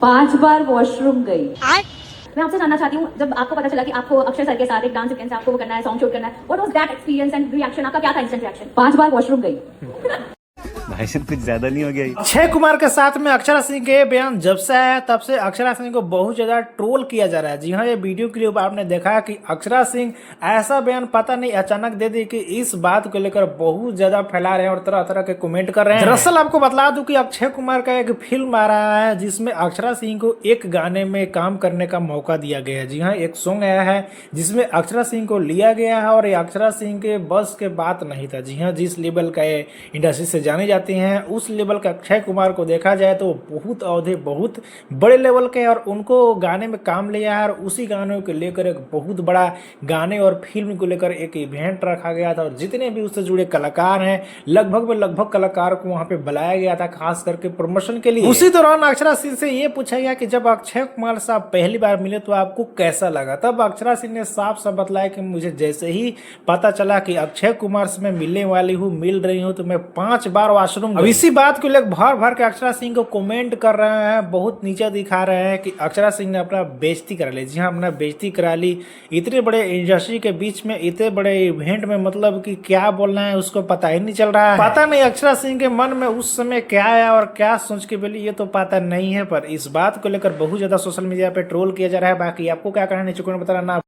5 बार washroom गई। मैं आपसे जानना चाहती हूँ, जब आपको पता चला कि आपको अक्षय सर के साथ एक डांस सीक्वेंस आपको वो करना है, सॉन्ग शूट करना है, what was that experience and reaction? आपका क्या था इंस्टेंट रिएक्शन? 5 बार वॉशरूम गई। भाई साहब कुछ ज्यादा नहीं हो गया ये? अक्षय कुमार के साथ में अक्षरा सिंह के बयान जब से आया है तब से अक्षरा सिंह को बहुत ज्यादा ट्रोल किया जा रहा है। जी हाँ, ये वीडियो क्लिप आपने देखा कि अक्षरा सिंह ऐसा बयान पता नहीं अचानक दे दी कि इस बात को लेकर बहुत ज्यादा फैला रहे हैं और तरह तरह के कमेंट कर रहे हैं। दरअसल आपको बता दूं कि अक्षय कुमार का एक फिल्म आ रहा है जिसमें अक्षरा सिंह को एक गाने में काम करने का मौका दिया गया है। जी हाँ, एक सॉन्ग आया है जिसमें अक्षरा सिंह को लिया गया है और ये अक्षरा सिंह के बस के बात नहीं था। जी हाँ, जिस लेवल का ये इंडस्ट्री से जाने जाते हैं उस लेवल का अक्षय कुमार को देखा जाए तो बहुत औहदे बहुत बड़े लेवल के और उनको गाने में काम लिया है और उसी गानों को लेकर एक बहुत बड़ा गाने और फिल्म को लेकर एक इवेंट रखा गया था और जितने भी उससे जुड़े कलाकार हैं लगभग कलाकार को वहां पे बुलाया गया था खास करके प्रमोशन के लिए। उसी दौरान अक्षरा सिंह से ये पूछा गया कि जब अक्षय कुमार साहब पहली बार मिले तो आपको कैसा लगा? तब अक्षरा सिंह ने साफ साफ बतलाया कि मुझे जैसे ही पता चला कि अक्षय कुमार से मैं मिलने वाली हूँ, मिल रही हूँ, तो मैं 5 बार वॉशरूम। अब इसी बात को लेकर भर भर के अक्षरा सिंह को कमेंट कर रहे हैं, बहुत नीचे दिखा रहे हैं कि अक्षरा सिंह ने अपना बेइज्जती करा ली। जी हाँ, अपना बेइज्जती करा ली इतने बड़े इंडस्ट्री के बीच में, इतने बड़े इवेंट में, मतलब कि क्या बोलना है उसको पता ही नहीं चल रहा है। पता नहीं अक्षरा सिंह के मन में उस समय क्या आया और क्या सोच के बोली ये तो पता नहीं है, पर इस बात को लेकर बहुत ज्यादा सोशल मीडिया पे ट्रोल किया जा रहा है। बाकी आपको क्या कहना है नीचे कमेंट में बताना।